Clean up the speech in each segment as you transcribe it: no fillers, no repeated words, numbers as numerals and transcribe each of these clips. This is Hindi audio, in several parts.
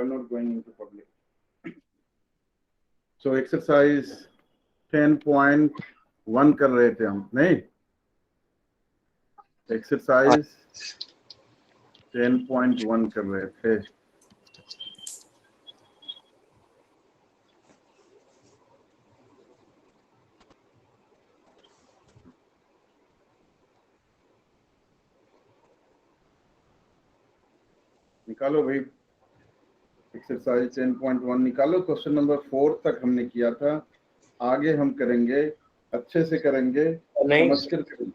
are not going into public. So exercise 10.1 कर रहे थे हम, नहीं? एक्सरसाइज 10.1 कर रहे थे. निकालो भाई, एक्सरसाइज 10.1 निकालो. क्वेश्चन नंबर 4 तक हमने किया था, आगे हम करेंगे, अच्छे से करेंगे, समझकर करेंगे.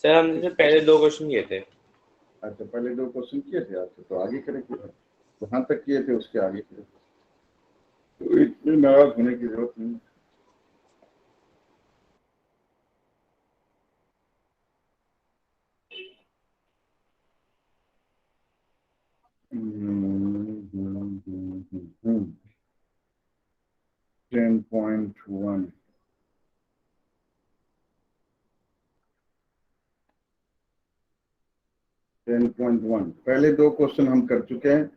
सर हमने पहले 2 क्वेश्चन किए थे. अच्छा, पहले 2 क्वेश्चन किए थे. अच्छा, तो आगे करेंगे. वहां तक किए थे, उसके आगे करें. तो इतने नाराज होने की जरूरत नहीं. हम्म. 10.1 10.1 पहले 2 क्वेश्चन हम कर चुके हैं.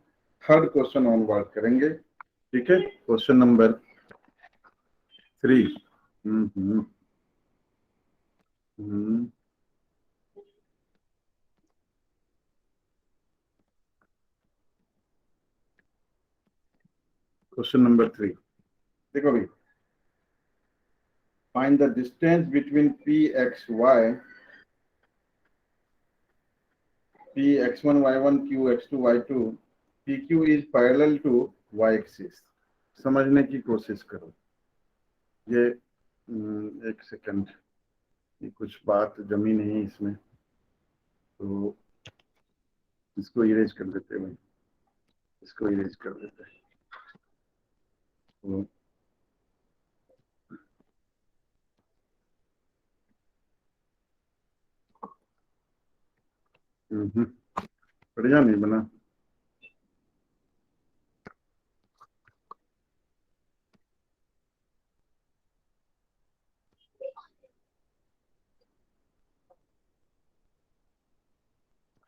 थर्ड क्वेश्चन ऑनवर्ड करेंगे. ठीक है, क्वेश्चन नंबर 3. क्वेश्चन नंबर 3 देखो भाई. Find the distance between pxy, px1 y1 qx2 y2, pq is parallel to y axis. समझने की कोशिश करो. ये एक सेकंड, ये कुछ बात जमी नहीं इसमें, तो इसको इरेज कर देते हैं. इसको इरेज कर देते हैं. बढ़िया नहीं बना.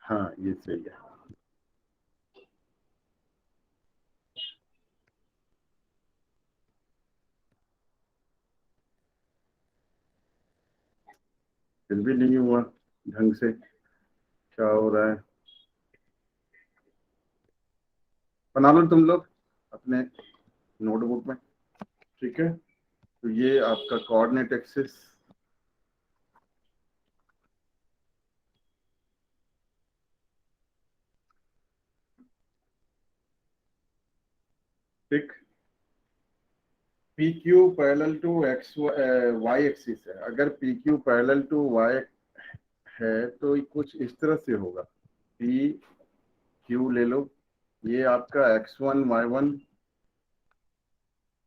हाँ, ये सही है. फिर भी नहीं हुआ ढंग से. क्या हो रहा है? बना लो तुम लोग अपने नोटबुक में. ठीक है, तो ये आपका कोऑर्डिनेट एक्सिस. ठीक, P Q parallel to X Y axis है. अगर P Q parallel to Y है तो कुछ इस तरह से होगा. पी क्यू ले लो, ये आपका x1 y1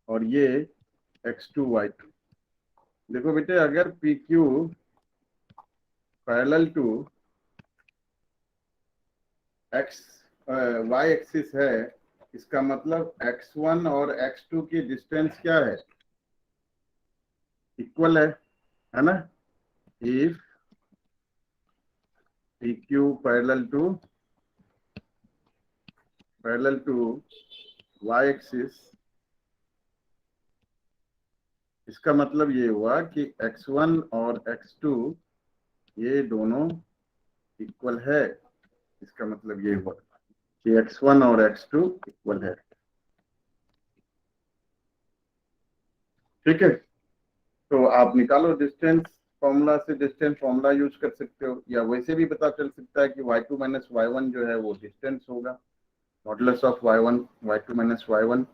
और ये x2 y2. देखो बेटे, अगर P Q parallel to X Y axis है, इसका मतलब x1 और x2 की डिस्टेंस क्या है? इक्वल है ना? If PQ parallel to y axis, इसका मतलब ये हुआ कि x1 और x2 ये दोनों इक्वल है. इसका मतलब ये हुआ कि x1 और x2 इक्वल है. ठीक है, तो आप निकालो डिस्टेंस फॉर्मूला से. डिस्टेंस फॉर्मूला यूज कर सकते हो, या वैसे भी पता चल सकता है कि y2 माइनस y1 जो है वो डिस्टेंस होगा. Modulus of y2 minus y1.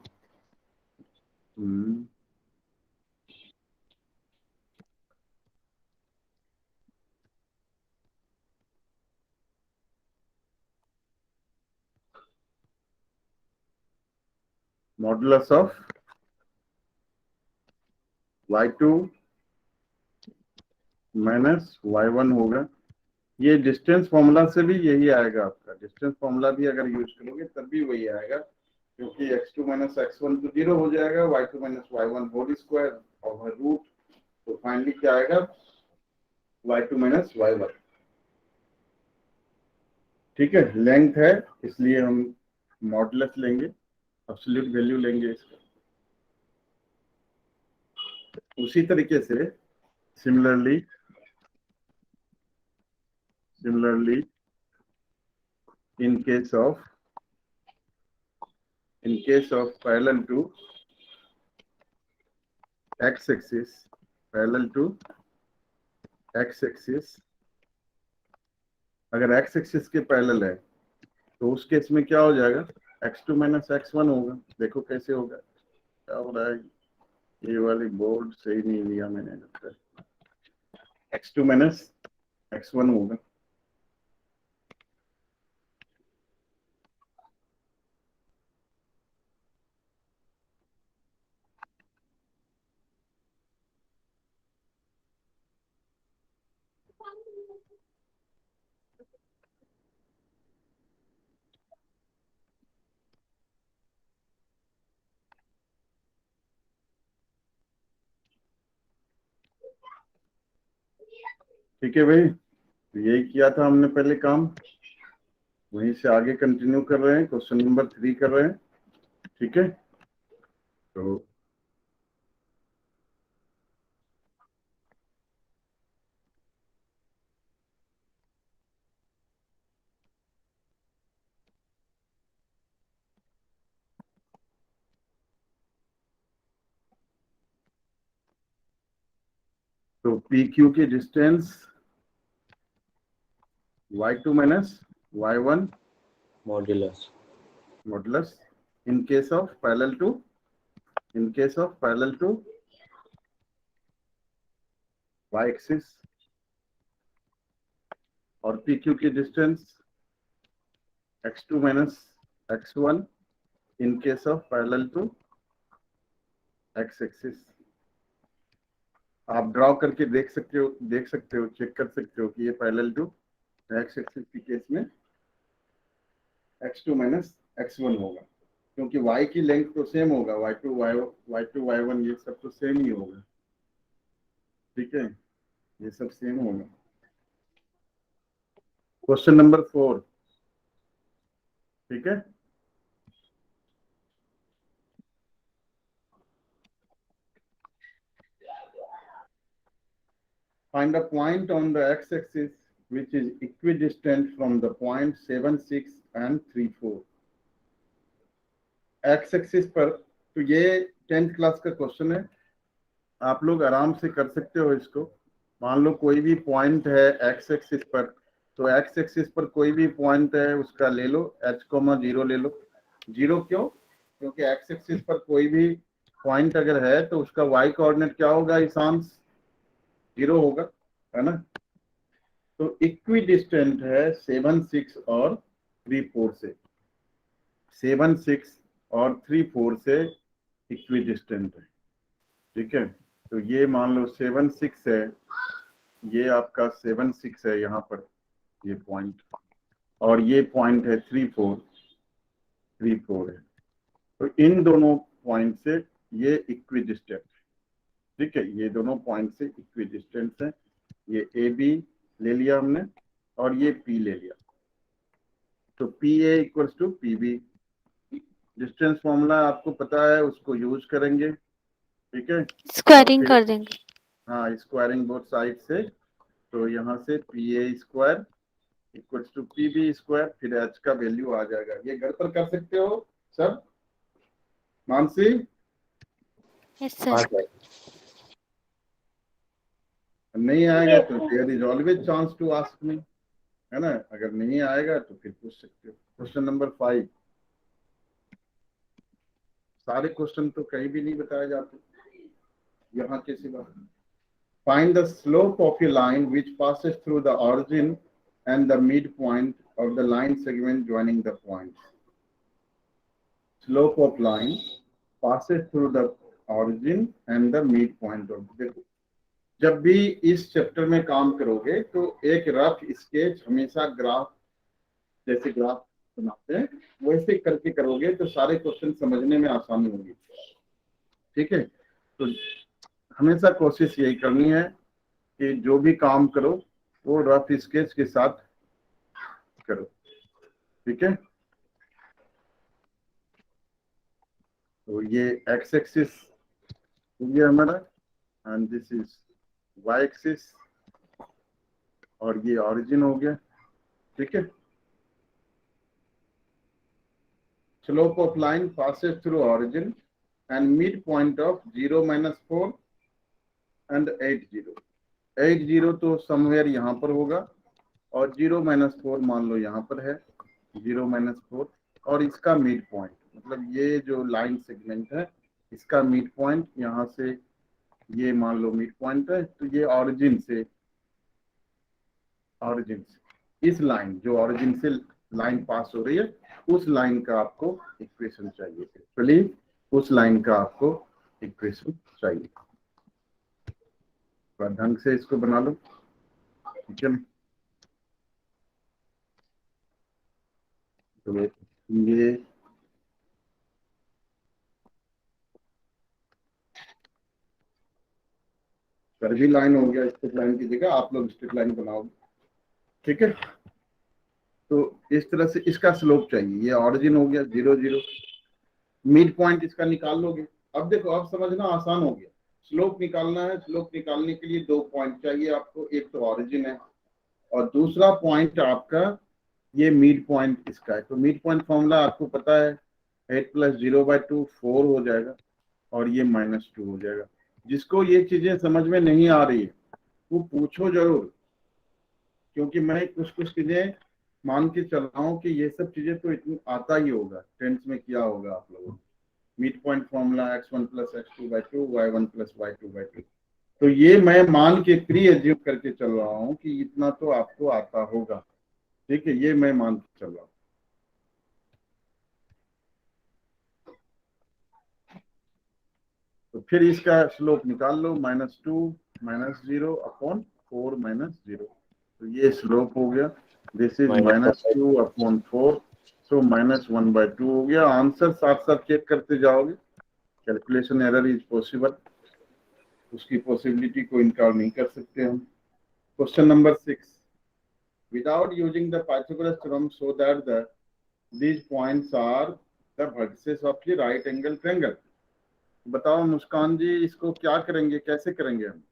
Modulus of y2 minus y1 होगा. ये डिस्टेंस फॉर्मूला से भी यही आएगा आपका. डिस्टेंस फॉर्मूला भी अगर यूज करोगे तब भी वही आएगा, क्योंकि x2 माइनस x1 तो 0 हो जाएगा, y2 minus y1 whole square over root. तो फाइनली क्या आएगा? y2 minus y1. ठीक है, लेंथ है इसलिए हम मॉडुलस लेंगे, एब्सोल्यूट वैल्यू लेंगे इसका। उसी तरीके से similarly in case of parallel to x-axis, अगर x-axis के पैरेलल है तो उस केस में क्या हो जाएगा, x2 माइनस x1 होगा। देखो कैसे होगा, क्या हो रहा है, ये वाली बोर्ड सही नहीं लिया मैंने, लगता है x2 माइनस x1 होगा। ठीक है भाई, तो यही किया था हमने पहले काम, वहीं से आगे कंटिन्यू कर रहे हैं, क्वेश्चन नंबर 3 कर रहे हैं। ठीक है, तो पी क्यू की distance y2 minus y1 modulus in case of parallel to y axis, और पी क्यू की distance x2 minus x1 in case of parallel to x axis। आप ड्रॉ करके देख सकते हो, चेक कर सकते हो कि ये पैरेलल टू x एक्सिस के केस में x2 माइनस x1 होगा, क्योंकि y की लेंथ तो सेम होगा, y2 y1 ये सब तो सेम ही होगा। ठीक है, ये सब सेम होगा। क्वेश्चन नंबर 4, ठीक है, find a point on the x-axis which is equidistant from the point 7, 6 and 3, 4। X axis पर, तो ये 10th क्लास का क्वेश्चन है, आप लोग आराम से कर सकते हो इसको। मान लो कोई भी पॉइंट है एक्स एक्सिस पर, तो एक्स एक्सिस पर कोई भी पॉइंट है उसका ले लो, h,0 ले लो। 0 क्यों, क्योंकि एक्स एक्सिस पर कोई भी पॉइंट अगर है तो उसका y कोऑर्डिनेट क्या होगा, ईशांश 0 होगा, है ना। तो इक्वी डिस्टेंट है 7, 6 और 3, 4 से, 7, 6 और 3, 4 से इक्वी डिस्टेंट है। ठीक है, तो ये मान लो 7, 6 है, ये आपका 7, 6 है यहाँ पर ये पॉइंट, और ये पॉइंट है 3, 4 है। तो इन दोनों पॉइंट से ये इक्वी डिस्टेंट, ठीक है, ये दोनों पॉइंट से इक्वी डिस्टेंट है। ये ए बी ले लिया हमने और ये पी ले लिया, तो P A equals to P B. Distance formula आपको पता है, उसको यूज करेंगे। ठीक है, स्क्वायरिंग कर देंगे। हाँ, स्क्वायरिंग बोथ साइड से, तो यहाँ से P A square equals to P B square, फिर एच का वैल्यू आ जाएगा। ये घर पर कर सकते हो सब, मानसी? Yes sir. नहीं आएगा तो there is always chance to ask me, है ना। अगर नहीं आएगा तो फिर पूछ सकते हो। क्वेश्चन नंबर 5, सारे क्वेश्चन तो कहीं भी नहीं बताए जाते यहाँ के सिवा। Find the slope of A line which passes through the origin and the midpoint of the line segment joining the points। Slope of line passes through the origin and the midpoint of। देखो, जब भी इस चैप्टर में काम करोगे तो एक रफ स्केच हमेशा ग्राफ, जैसे ग्राफ बनाते हैं वैसे करके करोगे तो सारे क्वेश्चन समझने में आसानी होगी। ठीक है, तो हमेशा कोशिश यही करनी है कि जो भी काम करो वो रफ स्केच के साथ करो। ठीक है, तो ये एक्स एक्सिस हो गया हमारा and this is Y axis और ये ऑरिजिन हो गया। ठीक है, slope of line passes through origin and mid point of 0 - 4 and 8 0। 8 0 तो समवेयर यहाँ पर होगा और 0 - 4 मान लो यहाँ पर है, 0 - 4 और इसका मिड पॉइंट मतलब ये जो लाइन सेगमेंट है इसका मिड पॉइंट यहाँ से ये मान लो मिड पॉइंट है, तो ये ऑरिजिन से इस लाइन जो ऑरिजिन से लाइन पास हो रही है उस लाइन का आपको इक्वेशन चाहिए, एक्चुअली उस लाइन का आपको इक्वेशन चाहिए। थोड़ा ढंग से इसको बना लो, ठीक है। तो ये कर्वी लाइन हो गया, स्ट्रेट लाइन की जगह आप लोग स्ट्रेट लाइन बनाओगे, ठीक है। तो इस तरह से इसका स्लोप चाहिए, ये ऑरिजिन हो गया 0 0, मिड पॉइंट इसका निकाल लोगे। अब देखो अब समझना आसान हो गया, स्लोप निकालना है, स्लोप निकालने के लिए 2 पॉइंट चाहिए आपको, एक तो ऑरिजिन है और दूसरा पॉइंट आपका ये मिड पॉइंट इसका है। तो मिड पॉइंट फॉर्मूला आपको पता है 8 + 0/2 4 हो जाएगा और ये -2 हो जाएगा। जिसको ये चीजें समझ में नहीं आ रही है वो पूछो जरूर, क्योंकि मैं कुछ चीजें मान के चल रहा हूँ कि ये सब चीजें तो इतनी आता ही होगा, टेंथ में किया होगा आप लोगों ने। Mid point formula x1 + x2/2 y1 + y2/2। तो ये मैं मान के प्री एज्यूम करके चल रहा हूँ कि इतना तो आपको आता होगा, ठीक है, ये मैं मान के चल रहा हूँ। तो फिर इसका स्लोप निकाल लो, -2 -0/4 -0। तो ये स्लोप हो गया, दिस इज -2/4, तो -1/2 हो गया। आंसर साथ साथ चेक करते जाओगे, कैलकुलेशन एरर इज पॉसिबल, उसकी पॉसिबिलिटी को इनकार नहीं कर सकते हम। Question number 6, without using the Pythagoras theorem so that these points are the vertices of the right angle triangle। बताओ मुस्कान जी, इसको क्या करेंगे, कैसे करेंगे हम?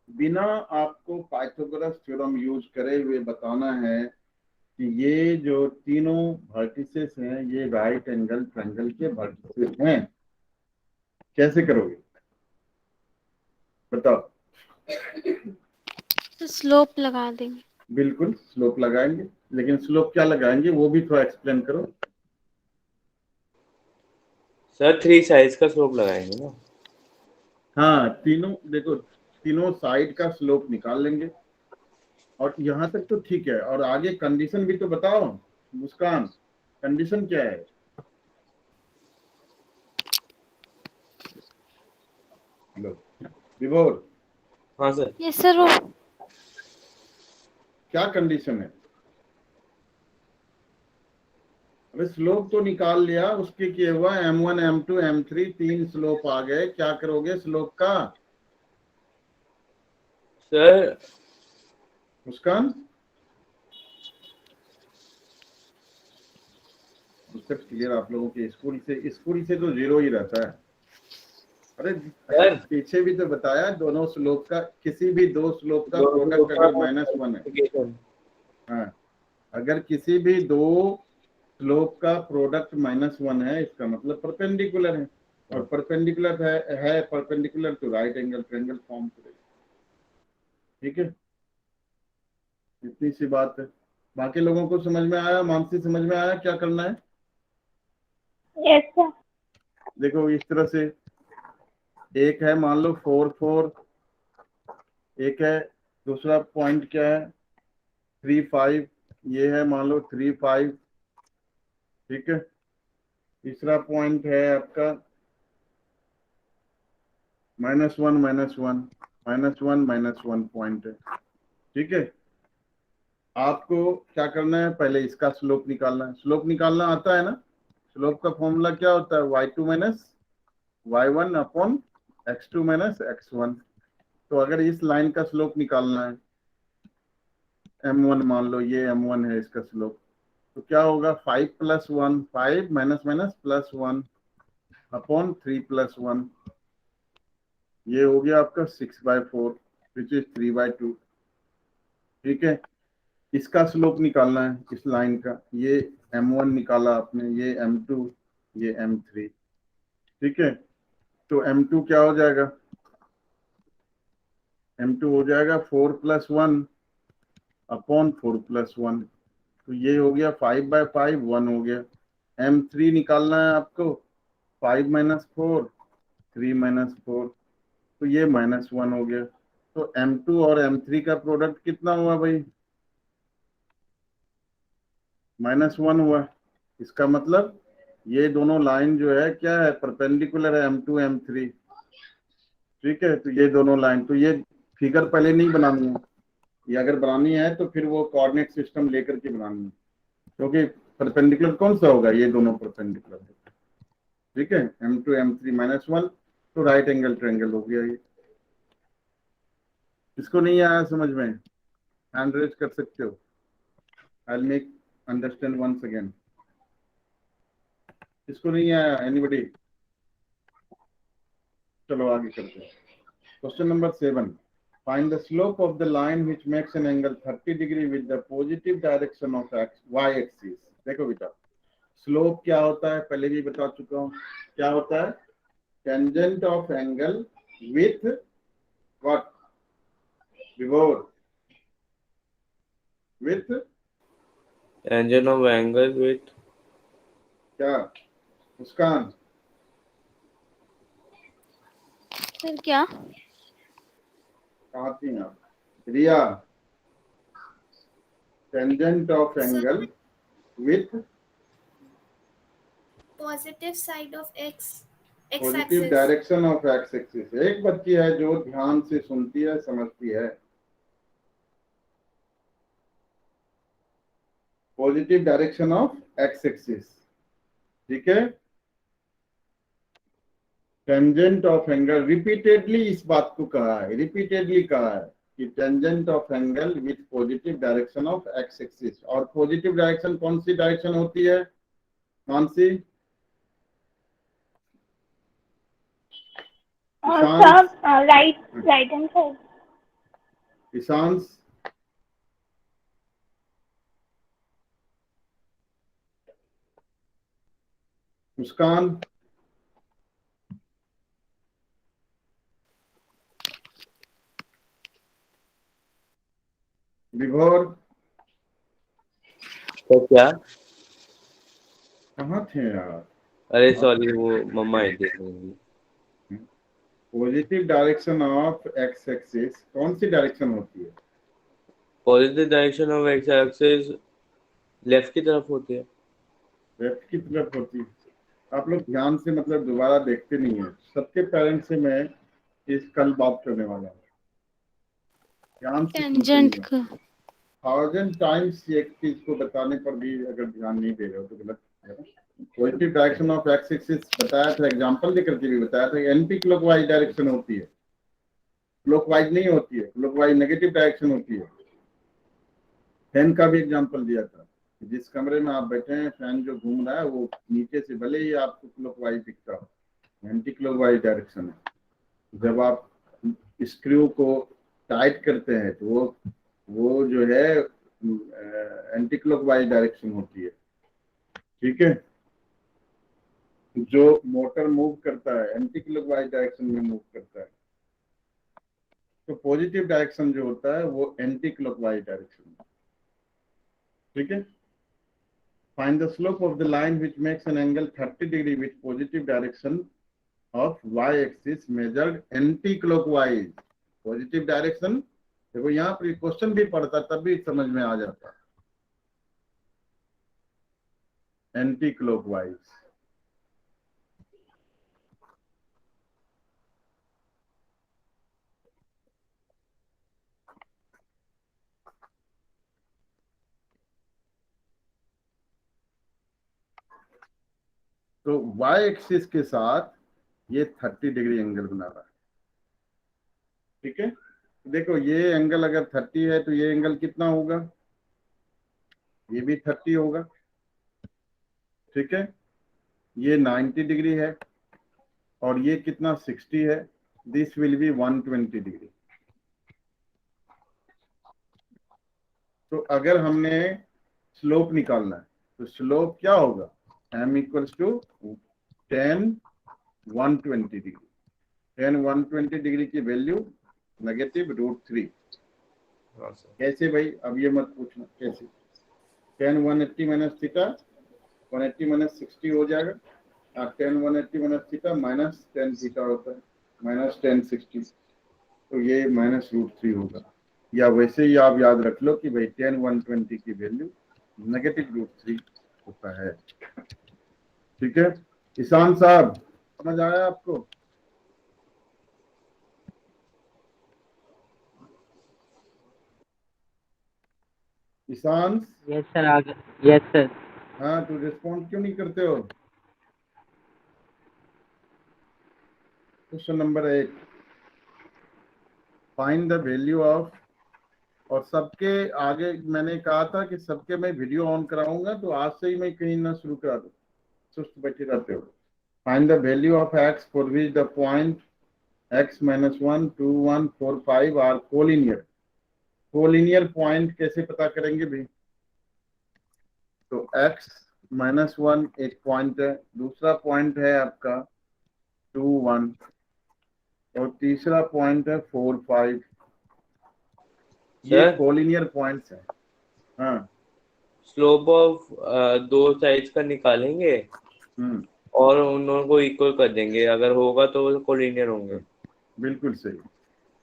बिना आपको पाइथागोरस थ्योरम यूज करे हुए बताना है कि ये जो तीनों वर्टिसेस हैं ये राइट एंगल ट्रायंगल के वर्टिसेस हैं। कैसे करोगे बताओ? तो स्लोप लगा देंगे। बिल्कुल स्लोप लगाएंगे, लेकिन स्लोप क्या लगाएंगे वो भी थोड़ा एक्सप्लेन करो। सर 3 साइज का स्लोप लगाएंगे ना। हाँ, तीनों देखो, तीनों साइड का स्लोप निकाल लेंगे और यहाँ तक तो ठीक है। और आगे कंडीशन भी तो बताओ मुस्कान, कंडीशन क्या है? लो विभोर, हाँ सर। Yes sir. वो क्या कंडीशन है? अरे स्लोप तो निकाल लिया, उसके किए हुआ m1 m2 m3 3 स्लोप आ गए, क्या करोगे स्लोप का? सर मुस्कान उत्तर क्लियर आप लोगों के स्कूल से तो 0 ही रहता है। अरे सर पीछे भी तो बताया दोनों स्लोप का, किसी भी दो स्लोप का प्रोडक्ट अगर -1 है, हाँ, अगर किसी भी दो स्लोप का प्रोडक्ट -1 है इसका मतलब परपेंडिकुलर है, और परपेंडिकुलर है परपेंडिकुलर तो राइट एंगल ट्रायंगल फॉर्म करेगा, ठीक है। इतनी सी बात है, बाकी लोगों को समझ में आया? मानसी समझ में आया क्या करना है? Yes sir. देखो इस तरह से एक है मान लो 4 4, एक है दूसरा पॉइंट क्या है 3 5, ये है मान लो 3 5, ठीक है। तीसरा पॉइंट है आपका -1 -1 -1 पॉइंट है, ठीक है। आपको क्या करना है, पहले इसका स्लोप निकालना है। स्लोप निकालना आता है ना? स्लोप का फॉर्मूला क्या होता है, y2 - y1/x2 - x1। तो अगर इस लाइन का स्लोप निकालना है m1, मान लो ये m1 है इसका स्लोप, तो क्या होगा 5 + 1, 5 माइनस माइनस +1 अपॉन 3 + 1, ये हो गया आपका 6/4 विच इज 3/2। ठीक है, इसका स्लोप निकालना है इस लाइन का, ये m1 निकाला आपने, ये m2, ये m3। ठीक है, तो m2 क्या हो जाएगा, m2 हो जाएगा 4 + 1 अपॉन 4 + 1, तो ये हो गया 5/5, 1 हो गया। m3 निकालना है आपको, 5 - 4, 3 - 4, तो ये -1 हो गया। तो m2 और m3 का प्रोडक्ट कितना हुआ भाई, -1 हुआ। इसका मतलब ये दोनों लाइन जो है क्या है, परपेंडिकुलर है m2 m3। ठीक है, तो ये दोनों लाइन, तो ये फिगर पहले नहीं बनानी है, ये अगर बनानी है तो फिर वो कोऑर्डिनेट सिस्टम लेकर के बनानी है, क्योंकि परपेंडिकुलर कौन सा होगा, ये दोनों परपेंडिकुलर है। ठीक है, m2 m3 -1, तो राइट एंगल ट्रायंगल हो गया ये। इसको नहीं आया समझ में, हैंड रेज कर सकते हो, I will make understand once again. इसको नहीं आया एनीबडी, चलो आगे करते हैं। Question number 7, find the slope of the line which makes an angle 30 degree with the positive direction of y axis। देखो बेटा, स्लोप क्या होता है पहले भी बता चुका हूं, क्या होता है, tangent of angle with what, Vibhor, with tangent of angle with क्या, मुस्कान, सर क्या? कहाँ थी आप, Riya, tangent of angle with positive side of X positive axis. Direction of X axis. एक बच्ची है जो ध्यान से सुनती है, समझती है। Positive direction of X axis, ठीक है। टेंजेंट ऑफ एंगल, रिपीटेडली इस बात को कहा है, रिपीटेडली कहा है कि tangent of angle with positive direction of X axis. और पॉजिटिव डायरेक्शन कौन सी डायरेक्शन होती है, कौन सी, सब राइट हैंड साइड। ईशांश, मुस्कान, विभोर, तो क्या, कहाँ थे यार। अरे सॉरी वो मम्मा आई थी। Positive direction of X axis कौन सी डायरेक्शन होती है, positive direction of X axis left की तरफ होती है। लेफ्ट की तरफ होती है। आप लोग ध्यान से मतलब दोबारा देखते नहीं है, सबके पेरेंट्स से मैं इस कल बात करने वाला हूँ, ध्यान से सुनते नहीं टेंजेंट है। का 1000 टाइम्स एक चीज को बताने पर भी अगर ध्यान नहीं दे रहे हो तो गलत है। Positive direction of X axis बताया था, एग्जांपल देकर के भी बताया था, एंटी क्लॉकवाइज डायरेक्शन होती है, क्लॉकवाइज नहीं होती है, क्लॉकवाइज नेगेटिव डायरेक्शन होती है। फैन का भी एग्जांपल दिया था, जिस कमरे में आप बैठे हैं फैन जो घूम रहा है वो नीचे से भले ही आपको क्लॉकवाइज दिखता हो, एंटी क्लॉकवाइज डायरेक्शन है। जब आप स्क्रू को टाइट करते हैं तो वो जो है एंटी क्लॉकवाइज डायरेक्शन होती है। ठीक है, जो मोटर मूव करता है एंटी क्लॉकवाइज डायरेक्शन में मूव करता है, तो पॉजिटिव डायरेक्शन जो होता है वो एंटी क्लॉकवाइज डायरेक्शन। ठीक है, find the slope of the line which makes an angle 30 degree with positive direction of y axis measured anti clockwise। Positive direction, देखो यहाँ पर क्वेश्चन भी पढ़ता तब भी समझ में आ जाता, एंटी क्लॉकवाइज। तो y एक्सिस के साथ ये 30 डिग्री एंगल बना रहा है। ठीक है, देखो ये एंगल अगर 30 है तो ये एंगल कितना होगा, ये भी 30 होगा। ठीक है, ये 90 डिग्री है और ये कितना 60 है, दिस विल बी 120 डिग्री। तो अगर हमने स्लोप निकालना है तो स्लोप क्या होगा, m equals to 10 120 degree. 10 120 degree की वैल्यू -√3। हाँ सर। कैसे भाई, अब ये मत पूछना कैसे। 10 180 माइनस थीटा 180 माइनस 60 हो जाएगा, और 10 180 माइनस थीटा माइनस 10 थीटा होता है, माइनस 10 60, तो ये -√3 होगा। या वैसे ही आप याद रख लो कि भाई 10 120 की वैल्यू -√3 होता है। ठीक है, ईशान साहब समझ आया आपको? ईशान, यस सर, आगे। Yes sir. हाँ, तो रिस्पॉन्ड क्यों नहीं करते हो? Question number 8, find the value of, और सबके आगे मैंने कहा था कि सबके मैं वीडियो ऑन कराऊंगा, तो आज से ही मैं कहीं ना शुरू करा दूं, सुस्त बैठे रहते हो। Find the value of x for which the point x -1 2 1 4 5 are collinear. Collinear point कैसे पता करेंगे भाई? तो x -1 एक पॉइंट है, दूसरा पॉइंट है आपका 2 1, और तीसरा पॉइंट है 4 5। ये सर? कोलिनियर पॉइंट्स हैं। हाँ। स्लोप ऑफ दो साइड्स का निकालेंगे हम्म, और उन दोनों को इक्वल कर देंगे, अगर होगा तो वो कोलिनियर होंगे। बिल्कुल सही,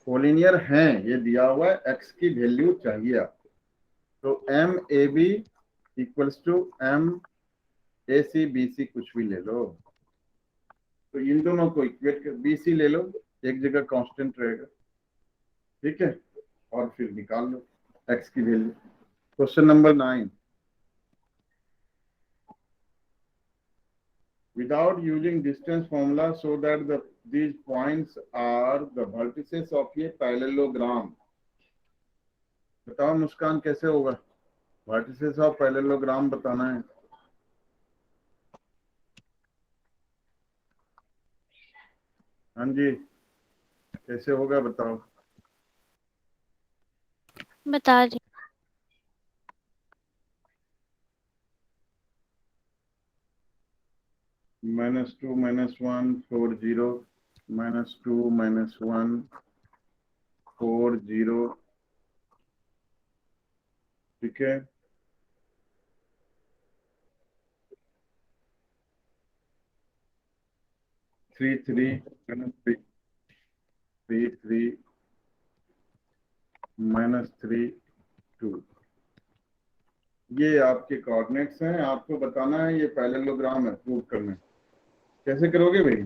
कोलिनियर हैं, ये दिया हुआ है, x की वैल्यू चाहिए आपको। तो MAB इक्वल्स टू MACBC, कुछ भी ले लो, तो इन दोनों को इक्वेट कर, BC ले लो, एक जगह कांस्टेंट रहेगा। ठीक है, और फिर निकाल लो x की value. Question number 9, without using distance formula so that these points are the vertices of a parallelogram। बताओ मुस्कान, कैसे होगा? वर्टिसेस ऑफ पैरेललोग्राम बताना है। हाँ जी, कैसे होगा बताओ? बता दी। -2 -1 4 0, -2 -1 4 0। ठीक है, थ्री 3 -3 3 3 -3 2। ये आपके कोऑर्डिनेट्स हैं, आपको बताना है ये पैरेललोग्राम है, प्रूव करना है। कैसे करोगे भाई?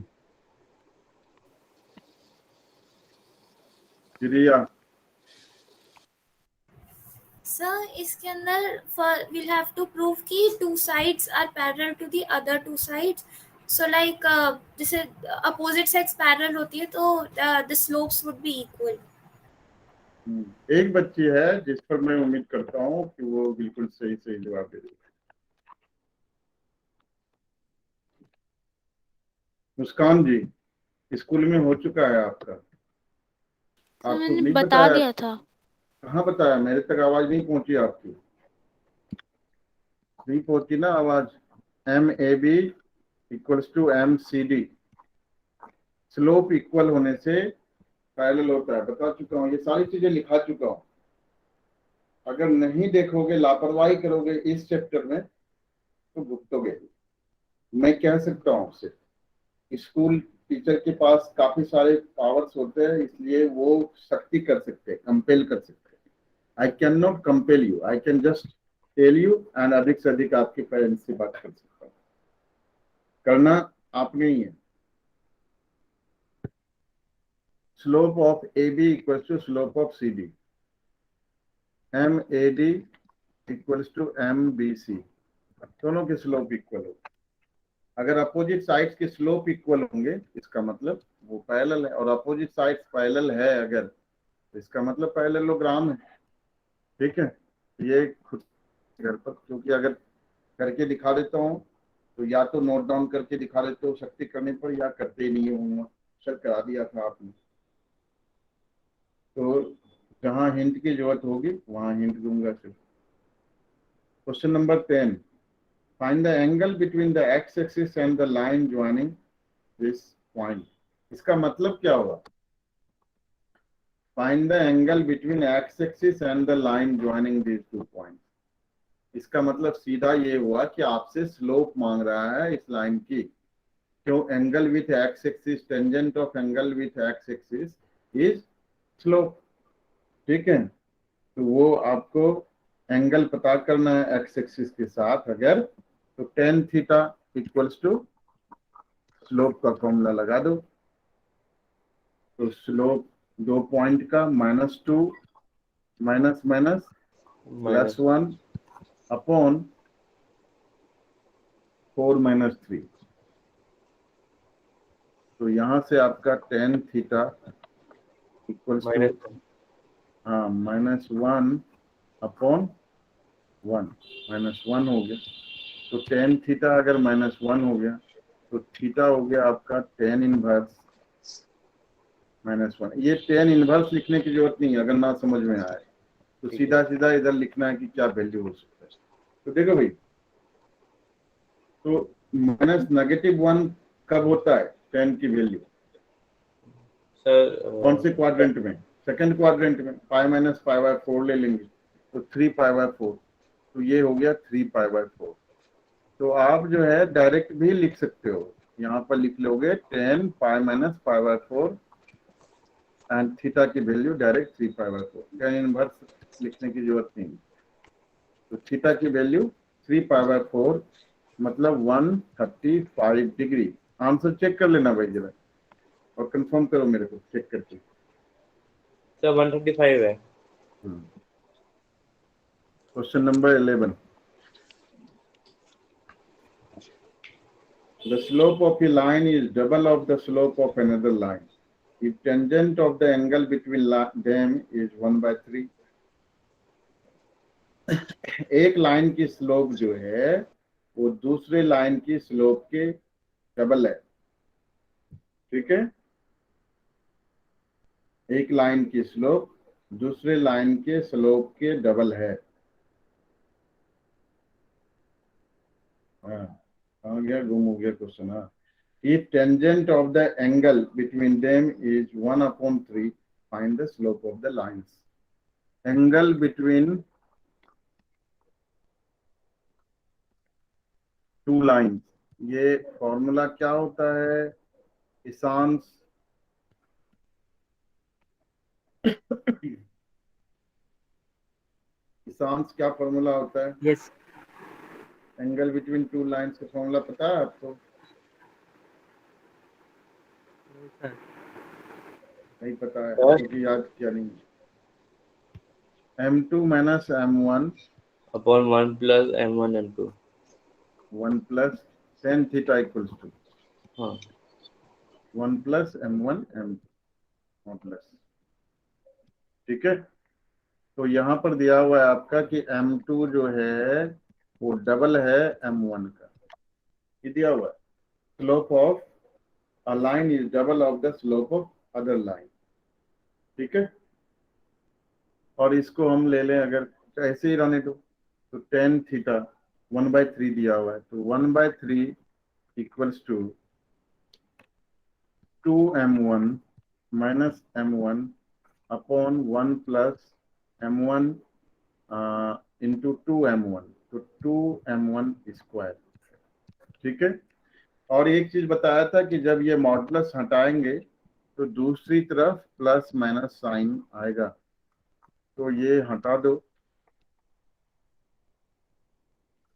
चिड़िया, सर इसके अंदर we'll have to prove कि two sides are parallel to the other two sides. So like जैसे opposite sides parallel होती है तो the slopes would be equal. एक बच्ची है जिस पर मैं उम्मीद करता हूँ कि वो बिल्कुल सही सही जवाब दे देगी। मुस्कान जी, स्कूल में हो चुका है आपका? सर आपको मैंने नहीं बता बताया? दिया था। कहाँ बताया? मेरे तक आवाज नहीं पहुंची आपकी, नहीं पहुंची ना आवाज। MAB equals to MCD, slope equal होने से पैरेलल होता है, बता चुका हूँ, ये सारी चीजें लिखा चुका हूँ। अगर नहीं देखोगे, लापरवाही करोगे इस चैप्टर में तो भुगतोगे। मैं कह सकता हूँ उससे, स्कूल टीचर के पास काफी सारे पावर्स होते हैं, इसलिए वो सख्ती कर सकते हैं, कंपेल कर सकते हैं। I can not compel you, I can just tell you, and अधिक से अधिक आपके पेरेंट्स से बात कर सकता हूँ, करना आपने ही है। Slope of AB equals to slope of CD, MAD equals to MBC, दोनों के स्लोप इक्वल हो। अगर अपोजिट साइड्स के स्लोप इक्वल होंगे इसका मतलब वो पैरेलल है, और अपोजिट साइड्स पैरेलल है अगर, तो इसका मतलब पैरेललोग्राम है। ठीक है, ये खुद घर पर, क्योंकि अगर करके दिखा देता हूँ तो या तो नोट डाउन करके दिखा देते हो शक्ति करने पर, या करते ही नहीं हो होमवर्क, सर करा दिया था आपने। तो जहां हिंट की जरूरत होगी वहां हिंट दूंगा सिर्फ। Question number 10, find the angle between the x axis and the line joining this point. इसका मतलब क्या होगा? Find the angle between x axis and the line joining this two point. इसका मतलब सीधा ये हुआ कि आपसे स्लोप मांग रहा है इस लाइन की। क्यों? Angle with x axis, tangent of angle with x axis is slope. ठीक है, तो वो आपको एंगल पता करना है एक्स एक्सिस के साथ अगर, तो tan theta equals to slope का फॉर्मूला लगा दो। तो स्लोप 2 पॉइंट का -2 माइनस माइनस माइनस +1 अपॉन 4 - 3। तो यहां से आपका tan theta equals to minus हाँ -1 अपॉन 1, -1 हो गया। तो टेन थीटा अगर -1 हो गया तो थीटा हो गया आपका टेन इनवर्स -1। ये टेन इनवर्स लिखने की जरूरत नहीं है अगर ना समझ में आए तो ठीक है। सीधा सीधा इधर लिखना है कि क्या वैल्यू हो सकता है। तो देखो भाई, तो -1 कब होता है टेन की वैल्यू? सर कौन से क्वाड्रेंट में? सेकंड क्वाड्रेंट में। पाई माइनस π/4 ले लेंगे तो 3π/4। तो ये हो गया 3π/4। तो आप जो है डायरेक्ट भी लिख सकते हो, यहाँ पर लिख लोगे 10 पाई माइनस π/4 एंड थीटा की वैल्यू डायरेक्ट 3π/4। टेन इनवर्स लिखने की जरूरत नहीं। तो थीटा की वैल्यू 3π/4 मतलब 135 डिग्री। आंसर चेक कर लेना भाई जरा और कंफर्म करो मेरे को चेक करके। सर 135 है। Question number 11, the slope of a line is double of the slope of another line if tangent of the angle between them is 1/3। एक लाइन की स्लोप जो है वो दूसरे लाइन की स्लोप के डबल है। ठीक है, एक लाइन की स्लोप दूसरे लाइन के स्लोप के डबल है। हाँ, आ गया, गुम हो गया क्वेश्चन। हाँ, if tangent of the angle between them is 1/3 find the slope of the lines। angle between two lines, ये फॉर्मूला क्या होता है? इसांस इसांस क्या फॉर्मूला होता है? Yes. Angle between two lines का फॉर्मूला पता है आपको? No, sir. नहीं पता है Sir? क्योंकि याद किया नहीं। m2 - m1 upon 1 plus m1 m2। 1 plus tan theta equals to हाँ 1 प्लस m1 m2 प्लस। ठीक है, तो यहाँ पर दिया हुआ है आपका कि m2 जो है वो डबल है m1 का। ये दिया हुआ है slope of a line is double of the slope of other line. ठीक है, और इसको हम ले लें अगर ऐसे ही रहने दो तो tan थीटा 1/3 दिया हुआ है तो 1/3 equals to 2m1 minus m1 upon 1 plus m1 into 2m1 तो 2m1 स्क्वायर। ठीक है, और एक चीज बताया था कि जब ये मॉडुलस हटाएंगे तो दूसरी तरफ प्लस माइनस साइन आएगा। तो ये हटा दो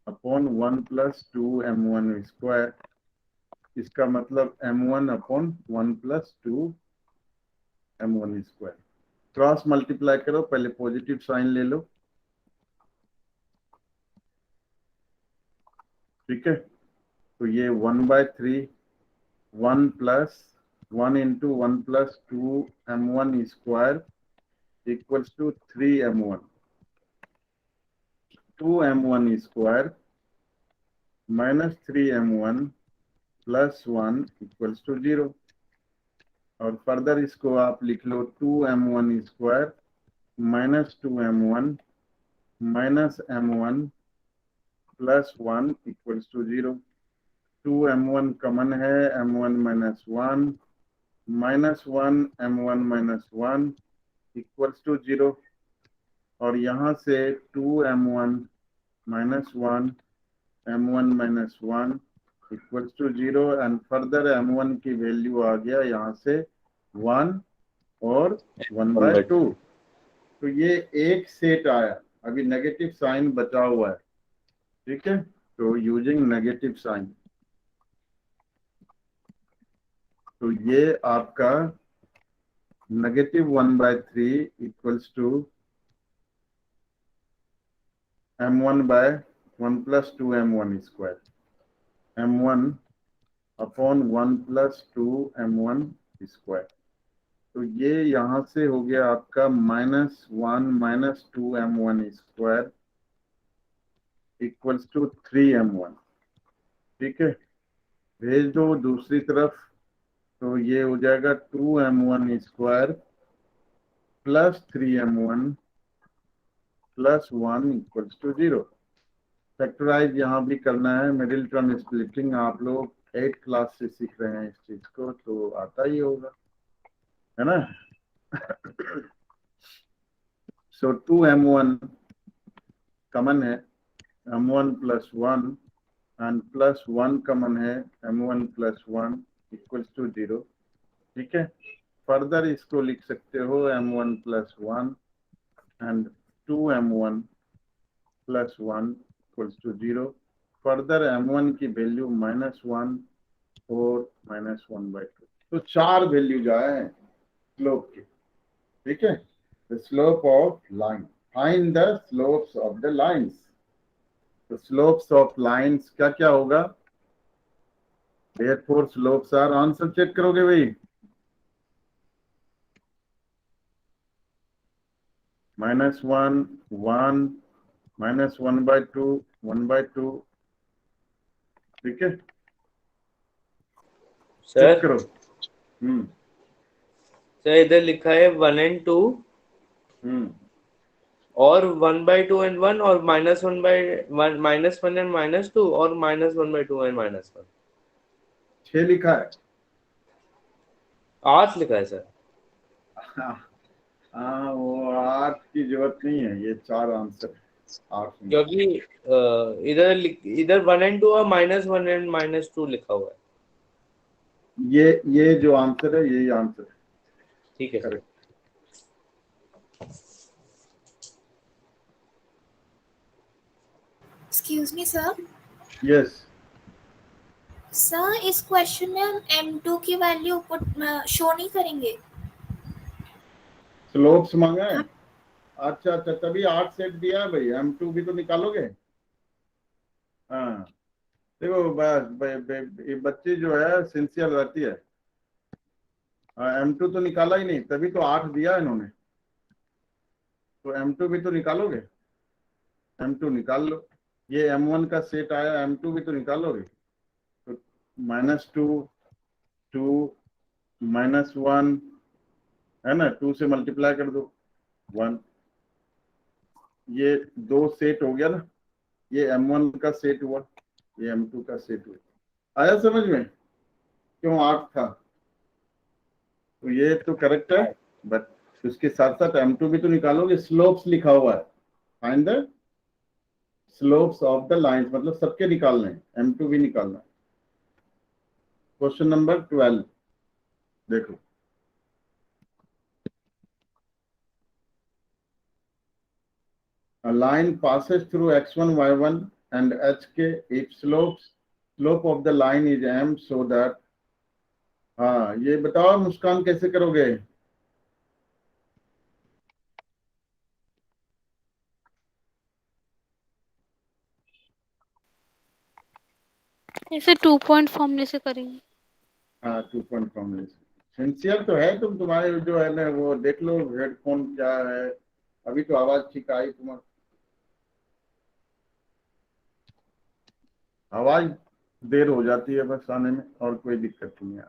अपॉन 1 प्लस 2m1 स्क्वायर। इसका मतलब m1 upon 1 plus 2m1 square. Cross multiply करो, पहले पॉजिटिव साइन ले लो। ठीक है, तो ये 1/3 1 plus 1 into 1 plus 2m1 square equals to 3m1 2m1 square -3m1 plus 1 equals to 0। और फर्दर इसको आप लिख लो 2m1 square -2m1 -m1 plus 1 equals to 0। 2m1 common है, m1 -1 -1 m1 -1 इक्वल्स टू 0। और यहाँ से 2m1 -1 m1 -1 equals to 0 and further m1 की वैल्यू आ गया यहाँ से 1 और 1/2। तो ये एक सेट आया, अभी नेगेटिव साइन बचा हुआ है, ठीक है। तो यूजिंग नेगेटिव साइन, तो ये आपका -1/3 equals to m1/1 + 2m1 square, m1 upon 1 + 2m1 square. तो ये यहाँ से हो गया आपका -1 - 2m1 square equals to 3m1, ठीक है। भेज दो दूसरी तरफ, तो ये हो जाएगा 2m1 square plus 3m1 plus 1 equals to 0। Factorise यहाँ भी करना है, मिडिल टर्म स्प्लिटिंग आप लोग 8th क्लास से सीख रहे हैं इस चीज को, तो आता ही होगा, है ना। सो 2m1 कमन है, m1 + 1 एंड प्लस 1 कमन है, m1 + 1 इक्वल्स टू 0, ठीक है। फर्दर इसको लिख सकते हो m1 + 1 and 2m1 + 1 equals to 0। Further m1 की वैल्यू -1 और -1/2। तो 4 वैल्यूज आए हैं स्लोप के, ठीक है। The slope of line, find the slopes of the lines. तो स्लोप्स ऑफ लाइंस क्या क्या होगा, therefore slopes are, answer check करोगे भाई, -1 1 -1/2 1/2, ठीक है। चेक सर करो। सर इधर लिखा है 1 and 2 और 1/2 and 1 और -1 and -2 और -1/2 and -1। 6 लिखा है। 8 लिखा है सर। हाँ वो 8 की जरूरत नहीं है, ये 4 आंसर है, 8 नहीं। क्योंकि इधर 1 and 2 और -1 and -2 लिखा हुआ है। ये जो आंसर है यही आंसर है, ठीक है sir. Correct. Excuse me sir. Yes, sir इस क्वेश्चन में हम m2 की वैल्यू शो नहीं करेंगे। स्लोप्स मांगा है। अच्छा अच्छा, तभी 8 सेट दिया है भाई, m2 भी तो निकालोगे। हाँ देखो ये बच्ची जो है सिंसियर रहती है, m2 तो निकाला ही नहीं, तभी तो 8 दिया इन्होंने। तो m2 भी तो निकालोगे, m2 निकाल लो। ये m1 का सेट आया, m2 भी तो निकालोगे। तो -2 2 -1 है ना, 2 से मल्टीप्लाई कर दो 1, ये 2 सेट हो गया ना। ये m1 का सेट हुआ, ये m2 का सेट हुआ। आया समझ में क्यों 8 था। तो ये तो करेक्ट है, बट उसके साथ साथ m2 भी तो निकालोगे। स्लोप्स लिखा हुआ है, find the slopes of the lines, मतलब सबके निकालने हैं, m2 भी निकालना है। क्वेश्चन नंबर 12 देखो, a line passes through x1 y1 and hk if slope of the line is m so that, हाँ ये बताओ मुस्कान कैसे करोगे। इसे 2 पॉइंट फॉर्मूले से करेंगे। हाँ 2 पॉइंट कॉम्बिनेशन। सिंसियर तो है तुम, तुम्हारे जो है ना वो देख लो हेडफोन क्या है, अभी तो आवाज ठीक आई तुम्हारी। आवाज देर हो जाती है बस आने में, और कोई दिक्कत नहीं है।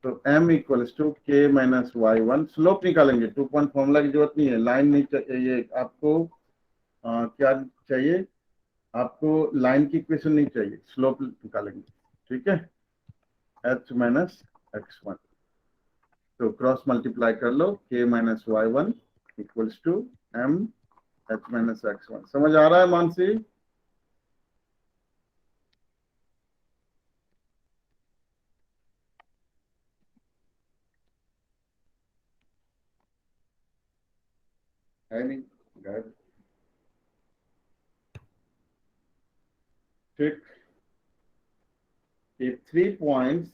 तो m इक्वल्स टू के माइनस वाई वन, स्लोप निकालेंगे, 2 पॉइंट फॉर्मूला की जरूरत नहीं है, लाइन नहीं चाहिए आपको। क्या चाहिए आपको? लाइन की इक्वेशन नहीं चाहिए, स्लोप निकालेंगे। ठीक है, h माइनस एक्स वन, तो क्रॉस मल्टीप्लाई कर लो, k minus Y one equals to m h minus X one. समझ आ रहा है मानसी? है नहीं गायब। ठीक, if 3 points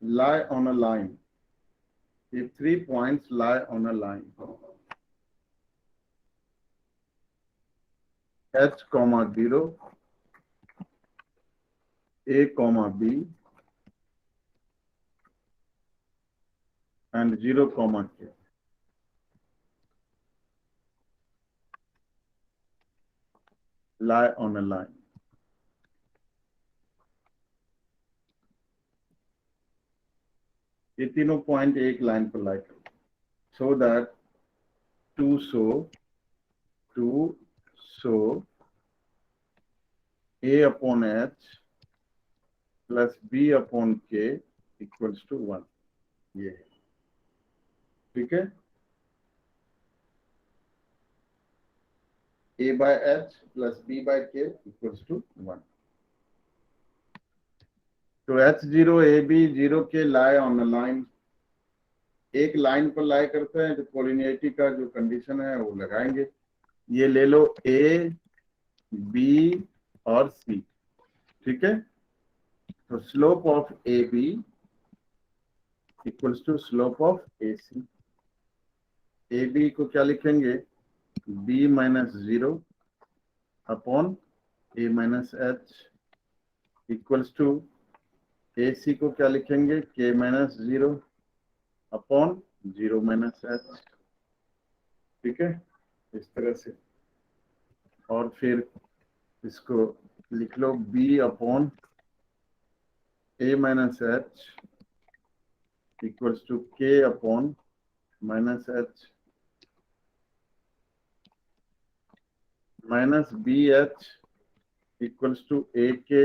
lie on a line, if 3 points lie on a line, h comma 0, a comma b, and 0 comma k, lie on a line. ये तीनों पॉइंट एक लाइन पर लाई करो, so that to so a upon h plus b upon k equals to 1, ये है। ठीक है, a by h plus b by k equals to 1। तो h0 ab 0 के लाई ऑन अ लाइन, एक लाइन पर लाई करते हैं तो कोलिनियरिटी का जो कंडीशन है वो लगाएंगे। ये ले लो a b और c। ठीक है, तो slope of A B equals to slope of A C. A B को क्या लिखेंगे? b minus 0 upon a minus H equals to A C को क्या लिखेंगे? k minus 0 upon 0 minus H. ठीक है, इस तरह से। और फिर इसको लिख लो b upon a minus H equals to k upon minus H minus B H equals to A K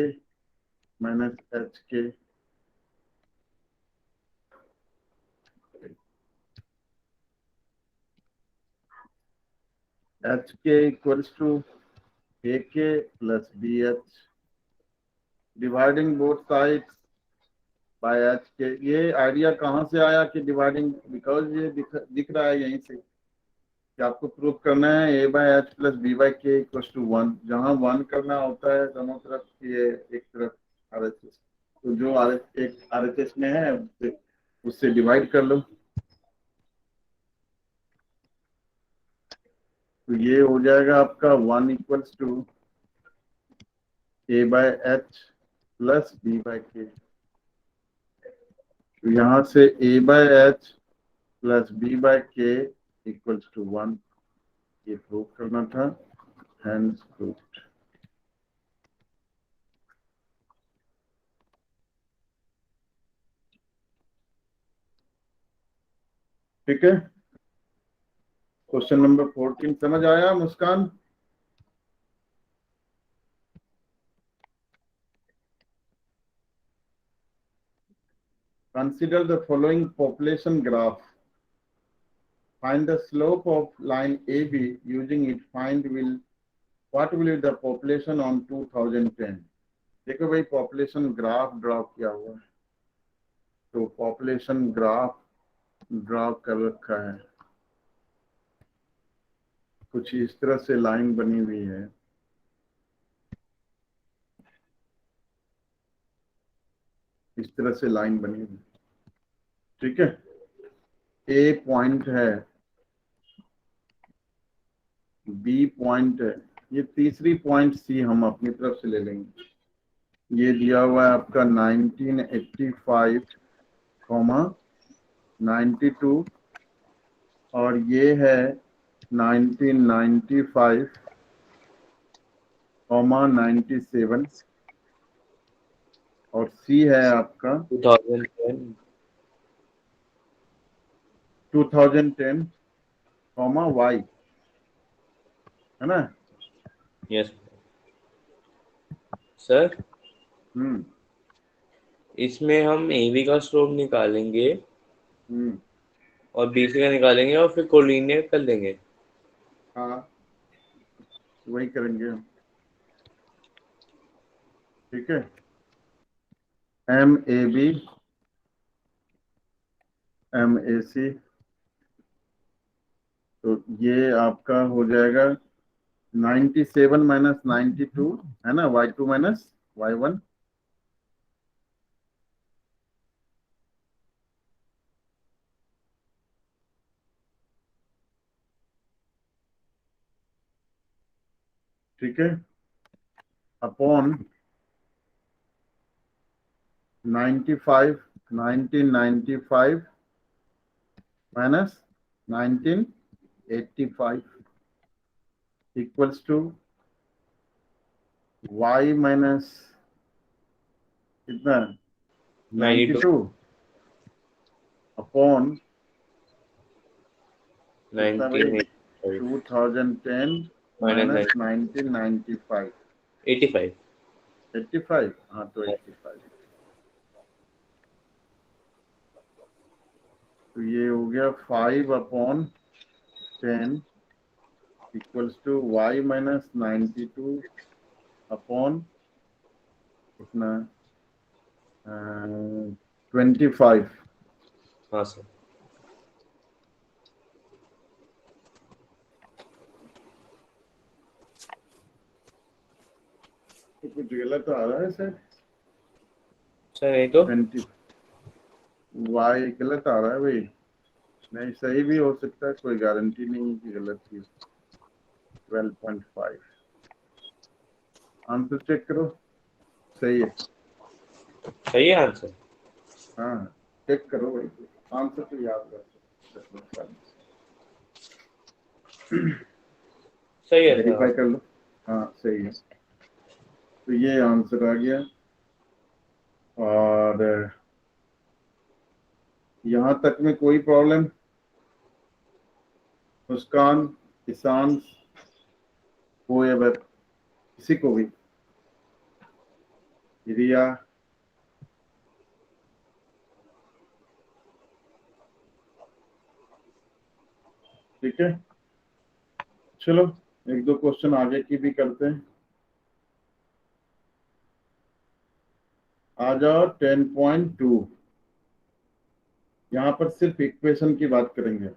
minus H के। H K equals to A K plus B H, dividing both sides by H K. ये आइडिया कहाँ से आया कि डिवाइडिंग? बिकॉज ये दिख रहा है यहीं से कि आपको प्रूफ करना है A by H plus B by K equals to 1। जहाँ 1 करना होता है दोनों तरफ, ये एक तरफ RHS, तो जो एक RHS में है उससे डिवाइड कर लो, तो ये हो जाएगा आपका 1 equals to A by H plus B by K. तो यहाँ से A by H plus B by K equals to 1, ये प्रूव करना था, हैंड्स प्रूव्ड। ठीक है, क्वेश्चन नंबर 14 समझ आया मुस्कान? Consider the following population graph. Find the slope of line AB. Using it, what will be the population on 2010? देखो भाई, पॉपुलेशन ग्राफ ड्रॉ किया हुआ है, तो पॉपुलेशन ग्राफ ड्रॉ कर रखा है, कुछ इस तरह से लाइन बनी हुई है। इस तरह से लाइन बनी हुई, ठीक है। ए पॉइंट है, बी पॉइंट है, ये तीसरी पॉइंट सी हम अपनी तरफ से ले लेंगे। ये दिया हुआ है आपका 1985, 92, और ये है 1995, 97, और सी है आपका 2010 कॉमा वाई, है ना? Yes sir. इसमें हम एवी का स्लोप निकालेंगे और बीसी का निकालेंगे और फिर कोलिनियर कर लेंगे। हाँ, वही करेंगे हम। ठीक है, M A B M A C, तो ये आपका हो जाएगा 97 माइनस 92, है ना? y2 माइनस y1, ठीक है, upon 95 1995 minus 1985 equals to y minus कितना 92 अपॉन 2010 माइनस 1995 85, हाँ तो 85, तो ये हो गया 5/10 equals to y minus 92 upon कितना 25। हाँ सर। तो कुछ गलत आ रहा है सर? नहीं तो 20 y गलत आ रहा है भाई। नहीं, सही भी हो सकता है, कोई गारंटी नहीं है कि गलत ही। 12.5 आंसर चेक करो, सही है। सही है आंसर। हाँ, चेक करो भाई, आंसर तो याद रखो, सही है वेरीफाई सर। कर लो। हाँ सही है, तो ये आंसर आ गया। और यहाँ तक में कोई प्रॉब्लम? मुस्कान, किसान, कोई अगर किसी को भी, रिया, ठीक है, चलो एक दो क्वेश्चन आगे की भी करते हैं। आ जाओ 10.2, यहाँ पर सिर्फ इक्वेशन की बात करेंगे।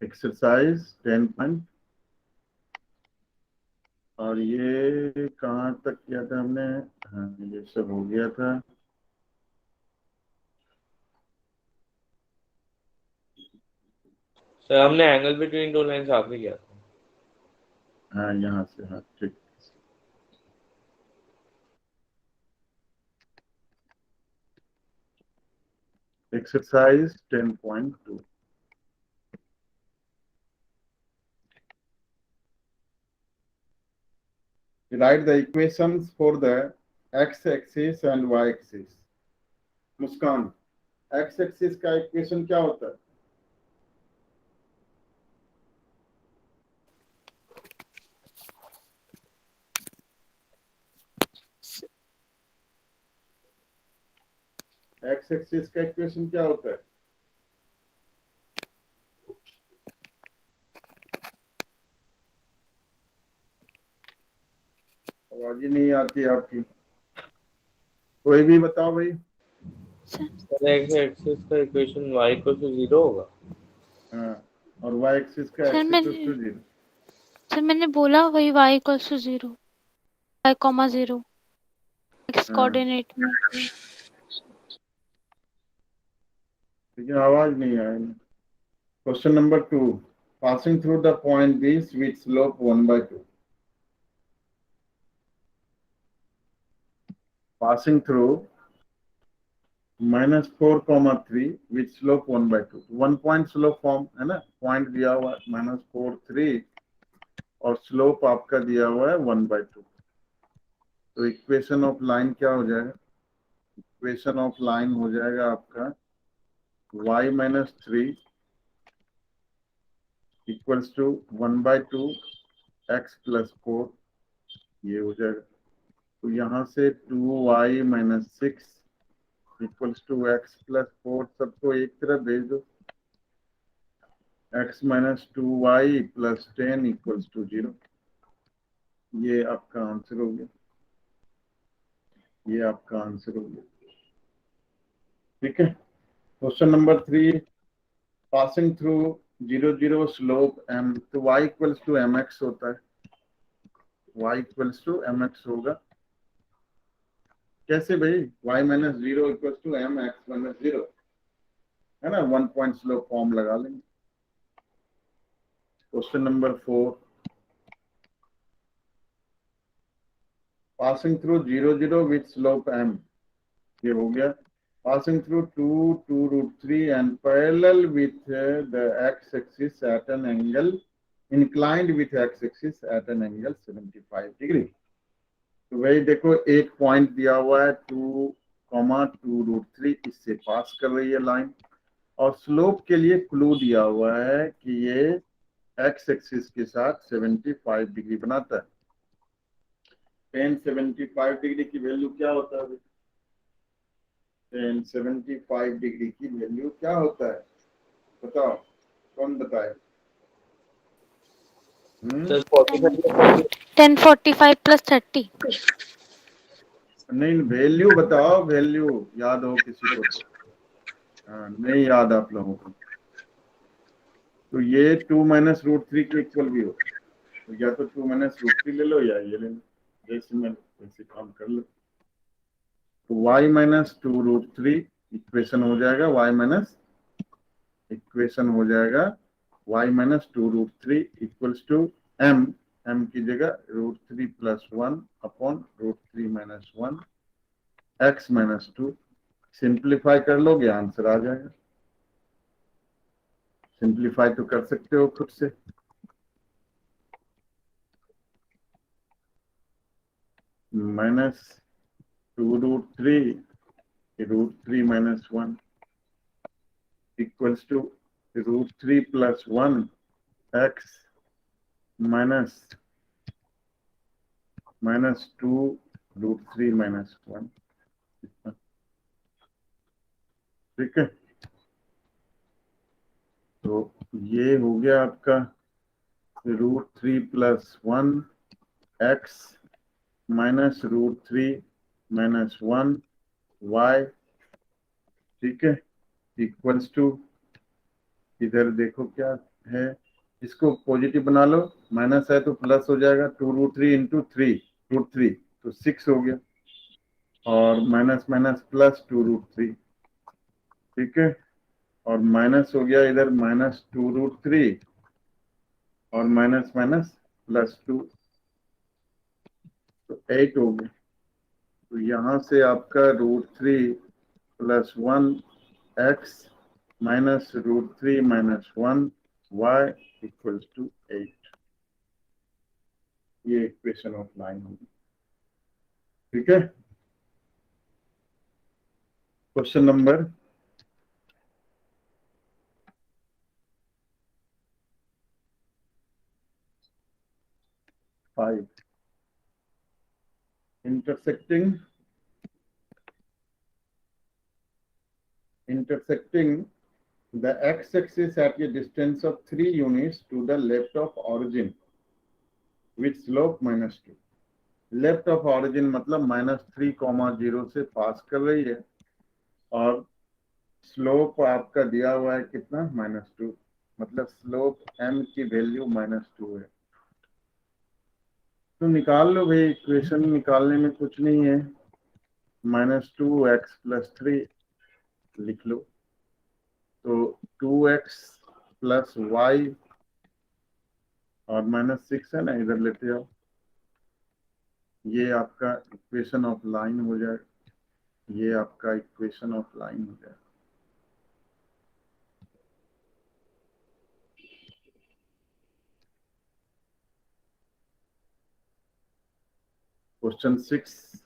एक्सरसाइज 10. और ये कहाँ तक किया था हमने? हाँ, ये सब हो गया था। सर हमने एंगल बिटवीन टू लाइंस आखिरी किया था। हाँ यहाँ से, हाँ ठीक। Exercise 10.2, write the equations for the x-axis and y-axis। Muskan, x-axis का इक्वेशन क्या होता है? x-axis का इक्वेशन क्या होता है? आवाज ही नहीं आती आपकी, कोई भी बताओ भाई। सर एक्स एक्सिस का इक्वेशन y इक्वल टू 0 होगा। हाँ, और y-axis का sir x equal to 0। Sir मैंने बोला वही y equals to 0, y comma 0 x coordinate में। लेकिन आवाज नहीं आई। Question number 2, passing through the point B with slope 1/2। passing through -4,3 with slope 1/2। 1 point slope form है ना, पॉइंट दिया हुआ -4, 3 और स्लोप आपका दिया हुआ है 1/2। तो इक्वेशन ऑफ लाइन क्या हो जाएगा? इक्वेशन ऑफ लाइन हो जाएगा आपका y minus 3 equals to 1/2 x plus 4, ये हो जाएगा। तो यहाँ से 2y minus 6 equals to x plus 4, सबको एक तरफ भेज दो। x minus 2y plus 10 equals to 0। ये आपका आंसर हो गया, ये आपका आंसर हो गया। ठीक है। Question number 3, passing through 0 0 slope m, तो y इक्वल्स टू mx होता है, y इक्वल्स टू mx होगा। कैसे भाई? y minus 0 equals to m x minus 0 है ना, 1 पॉइंट स्लोप फॉर्म लगा लेंगे। Question number 4, passing through 0 0 with slope m, ये हो गया। Passing through 2√3 and parallel with the x-axis at an angle, inclined with x-axis at an angle 75 degree. तो वही देखो एक पॉइंट दिया हुआ है 2,2√3, इससे पास कर रही है लाइन, और स्लोप के लिए क्लू दिया हुआ है कि ये एक्स एक्सिस के साथ 75 डिग्री बनाता है। tan 75 डिग्री की वैल्यू क्या होता है? tan 75 डिग्री की वैल्यू क्या होता है बताओ, कौन बताए? Sir 45 1045 plus 30। नहीं, वैल्यू बताओ, वैल्यू याद हो किसी को? हाँ, नहीं याद आप लोगों को। तो ये 2 माइनस रूट 3 के इक्वल भी हो, तो या तो 2 माइनस रूट 3 ले लो या ये ले लो, जैसे मैं वैसे काम कर लो। तो y माइनस 2√3 इक्वेशन हो जाएगा, y माइनस इक्वेशन हो जाएगा y minus 2√3 equals to m, m की जगह √3 plus 1 upon √3 minus 1 x minus 2। Simplify कर लोगे आंसर आ जाएगा। सिंप्लीफाई तो कर सकते हो खुद से। Minus 2√3 √3 minus 1 equals to √3 plus 1 x minus 2 √3 minus 1। ठीक है, तो ये हो गया आपका √3 plus 1 x minus √3 minus 1 y। ठीक है, इक्वल्स टू, इधर देखो क्या है, इसको पॉजिटिव बना लो, माइनस है तो प्लस हो जाएगा, 2√3 इंटू 3 तो 6 हो गया, और माइनस माइनस प्लस 2√3। ठीक है, और माइनस हो गया इधर माइनस 2√3 और माइनस माइनस प्लस 2, तो 8 हो गया। तो यहाँ से आपका √3 plus 1 x minus √3 minus 1 y equals to 8। ये इक्वेशन ऑफ लाइन होगी। ठीक है, question number 5, intersecting the x-axis at a distance of 3 units to the left of origin with slope -2। Left of origin मतलब -3,0 से पास कर रही है, और स्लोप आपका दिया हुआ है कितना? -2, मतलब स्लोप m की वैल्यू -2 है। तो निकाल लो भाई, इक्वेशन निकालने में कुछ नहीं है, -2x प्लस 3 लिख लो, तो 2x प्लस y और -6 है ना, इधर लेते जाओ, ये आपका इक्वेशन ऑफ लाइन हो जाएगा, ये आपका इक्वेशन ऑफ लाइन हो जाएगा। Question 6.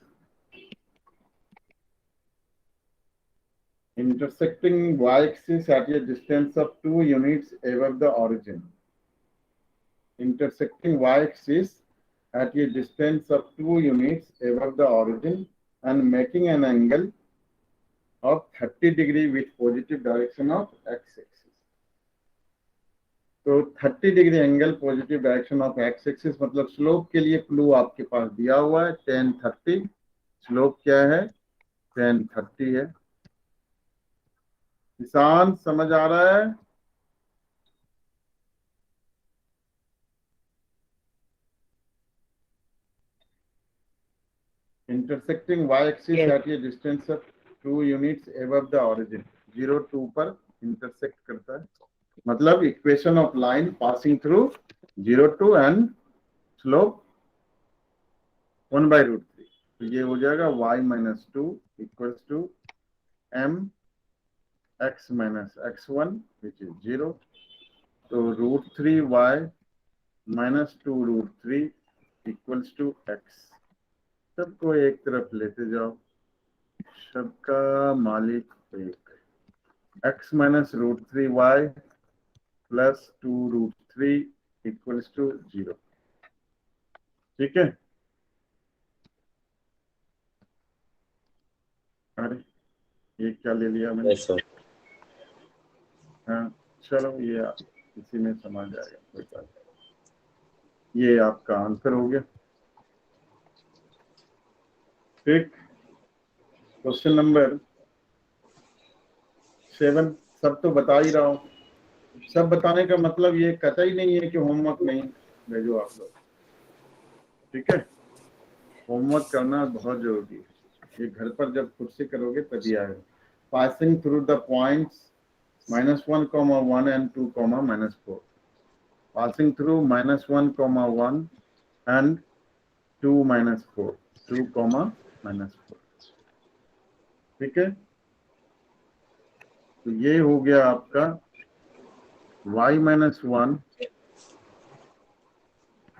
Intersecting y-axis at a distance of 2 units above the origin. Intersecting y-axis at a distance of 2 units above the origin and making an angle of 30 degree with positive direction of x-axis. तो 30 degree angle positive direction of X axis मतलब स्लोप के लिए क्लू आपके पास दिया हुआ है tan 30. स्लोप क्या है? tan 30 है. किसान समझ आ रहा है? Intersecting y-axis Yes. at a distance of 2 units above the origin. 0, 2 पर intersect करता है. मतलब equation of line passing through 0, 2 and slope 1/√3. तो ये हो जाएगा y - 2 equals to m x - x1 which is 0. तो √3y - 2√3 इक्वल्स टू x. सबको एक तरफ लेते जाओ, सबका मालिक एक. x - √3y plus 2√3 equals to 0. ठीक है. अरे ये क्या ले लिया मैंने? Yes sir. हाँ चलो, ये इसी में समझ आएगा, कोई बात नहीं. ये आपका आंसर हो गया. ठीक. Question number 7. सब तो बता ही रहा हूँ. सब बताने का मतलब ये कतई नहीं है कि होमवर्क नहीं भेजो आप लोग. ठीक है, होमवर्क करना बहुत जरूरी है. ये घर पर जब खुद से करोगे तभी आएगा. Passing through the points -1, 1 and 2, -4. Passing through -1, 1 and 2, -4. 2, -4. ठीक है. तो ये हो गया आपका y - 1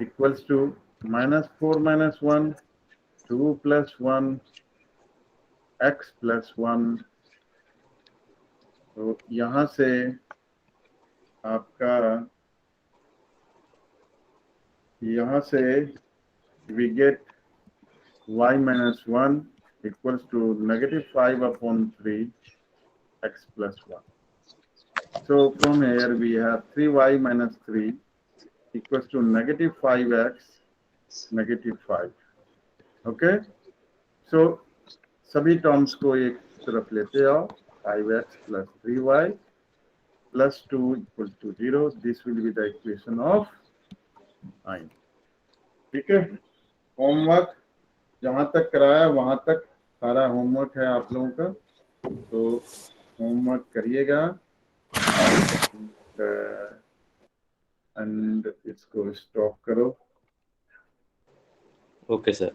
इक्वल्स टू -4 - 1, 2 + 1, x + 1. तो यहाँ से आपका यहाँ से we get y - 1 equals to -5/3 x + 1. So from here we have 3y - 3 equals to -5x -5. Okay, so सभी टर्म्स को एक तरफ लेते आओ. 5x + 3y + 2 equals to 0. This will be the equation of 9. ठीक है. होमवर्क जहां तक कराया वहां तक सारा होमवर्क है आप लोगों का. तो होमवर्क करिएगा एंड इसको स्टॉप करो. Okay sir.